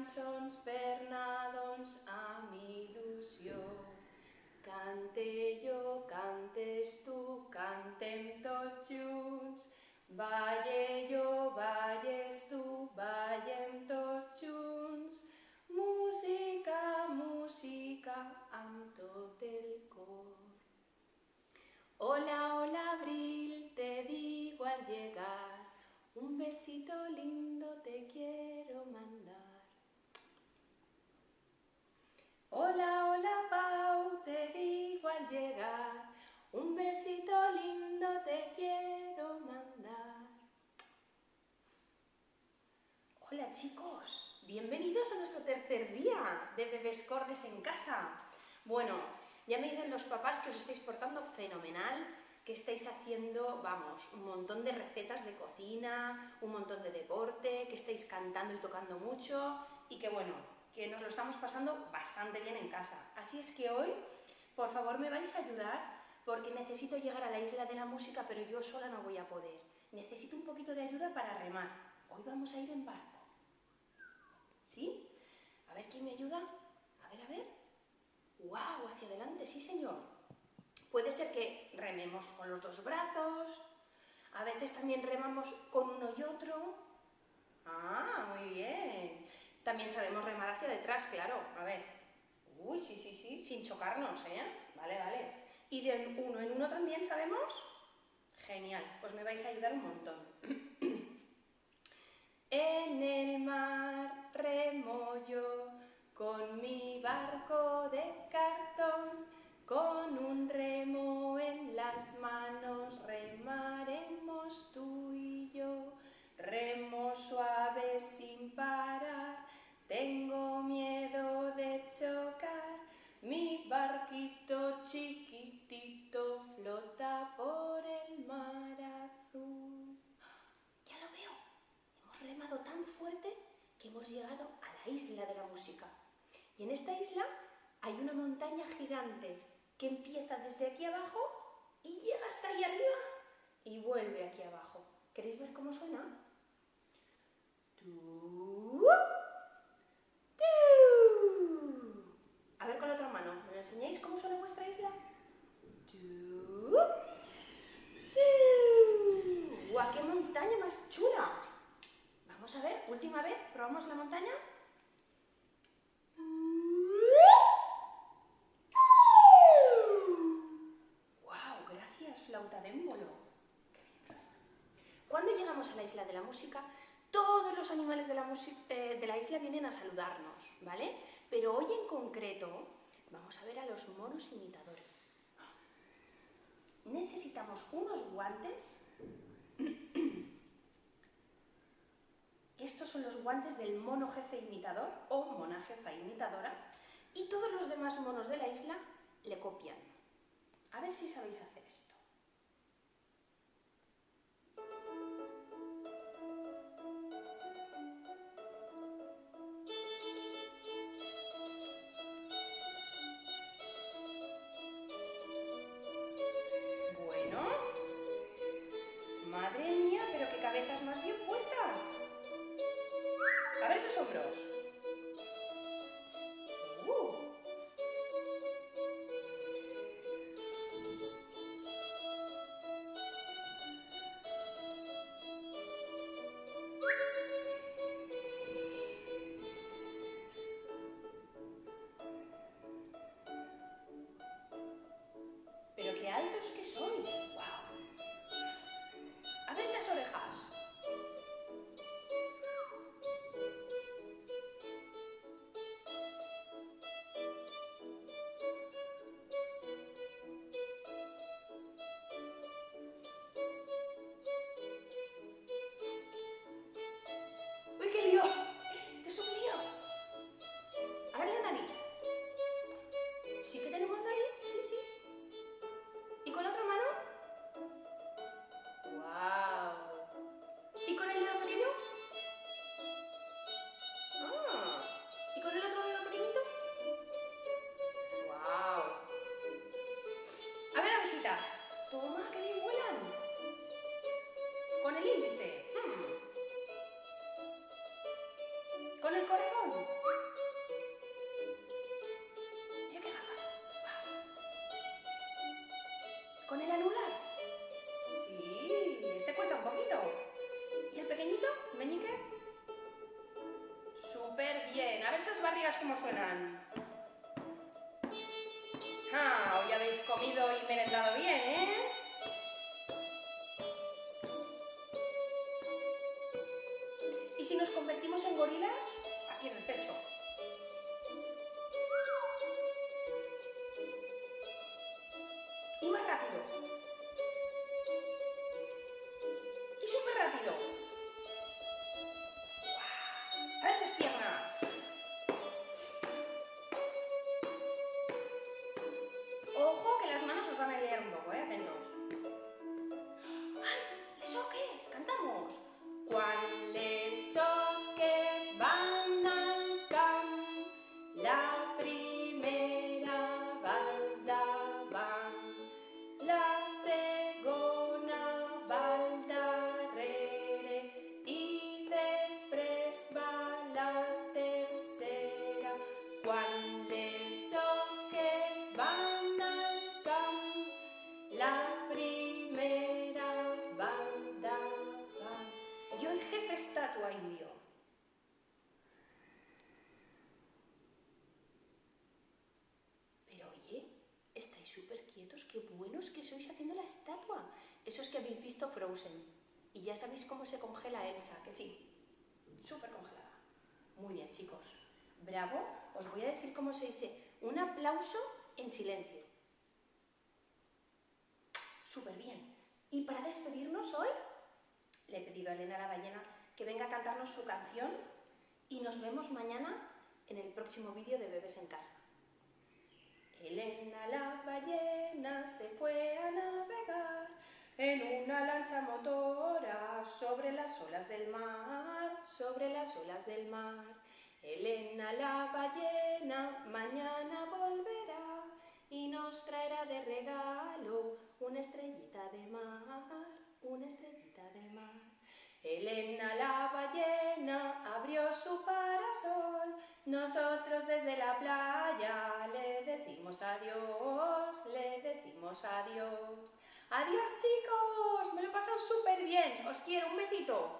cançons per anar, doncs, amb il·lusió. Cante jo, cantes tu, cantem tots junts. Balle jo, balles tu, ballem tots junts. Música, música, amb tot el cor. Hola, hola, abril, te digo al llegar, un besito lindo te quiero mandar. Hola, hola, Pau, te digo al llegar, un besito lindo te quiero mandar. Hola chicos, bienvenidos a nuestro tercer día de Bebés Cordes en casa. Bueno, ya me dicen los papás que os estáis portando fenomenal, que estáis haciendo, vamos, un montón de recetas de cocina, un montón de deporte, que estáis cantando y tocando mucho y que bueno, que nos lo estamos pasando bastante bien en casa. Así es que hoy, por favor, me vais a ayudar porque necesito llegar a la isla de la música, pero yo sola no voy a poder. Necesito un poquito de ayuda para remar. Hoy vamos a ir en barco. ¿Sí? A ver, ¿quién me ayuda? A ver, a ver. ¡Guau! Hacia adelante, sí señor. Puede ser que rememos con los dos brazos. A veces también remamos con uno y otro. ¡Ah, muy bien! También sabemos remar hacia detrás, claro. A ver. Uy, sí, sí, sí, sin chocarnos, ¿eh? Vale, vale. ¿Y de uno en uno también sabemos? Genial, pues me vais a ayudar un montón. En el mar remo yo con mi barco de cartón, con un remo en las manos remaremos tú y yo. Remo suave sin parar, tengo miedo de chocar, mi barquito chiquitito flota por el mar azul. Ya lo veo. Hemos remado tan fuerte que hemos llegado a la isla de la música. Y en esta isla hay una montaña gigante que empieza desde aquí abajo y llega hasta ahí arriba y vuelve aquí abajo. ¿Queréis ver cómo suena? A ver con la otra mano, ¿me lo enseñáis cómo suena vuestra isla? ¡Guau, qué montaña más chula! Vamos a ver, última vez, probamos la montaña. ¡Guau! Gracias, flauta d'émbolo. Qué bien suena. Cuando llegamos a la isla de la música, todos los animales de la isla vienen a saludarnos, ¿vale? Pero hoy en concreto vamos a ver a los monos imitadores. Necesitamos unos guantes. Estos son los guantes del mono jefe imitador o mona jefa imitadora y todos los demás monos de la isla le copian. A ver si sabéis hacer esto. Bueno, madre mía, pero qué cabezas más bien puestas. A ver esos hombros. a ver esas barrigas cómo suenan. Ah, hoy habéis comido y merendado bien, ¿eh? ¿Y si nos convertimos en gorilas? Aquí en el pecho. Y más rápido. Y súper rápido. A ver esas piernas. Ojo que las manos os van a liar un poco, atentos. ¡Ay! Les oques, cantamos. Quan les oques van al camp, la primera va al davant, la segona va al darrere i després va la tercera. Quan les oques van al camp, la primera va al davant. Y hoy jefe estatua indio. Pero oye, estáis súper quietos, qué buenos que sois haciendo la estatua. Esos que habéis visto Frozen. Y ya sabéis cómo se congela Elsa, que sí, súper congelada. Muy bien, chicos. Bravo. Os voy a decir cómo se dice un aplauso en silencio. Súper bien. Y para despedirnos hoy, le he pedido a Elena la ballena que venga a cantarnos su canción y nos vemos mañana en el próximo vídeo de Bebés en Casa. Elena la ballena se fue a navegar en una lancha motora sobre las olas del mar, sobre las olas del mar. Elena la ballena mañana volverá y nos traerá de regalo una estrellita de mar, una estrellita de mar. Elena la ballena abrió su parasol, nosotros desde la playa le decimos adiós, le decimos adiós. Adiós chicos, me lo he pasado súper bien, os quiero, un besito.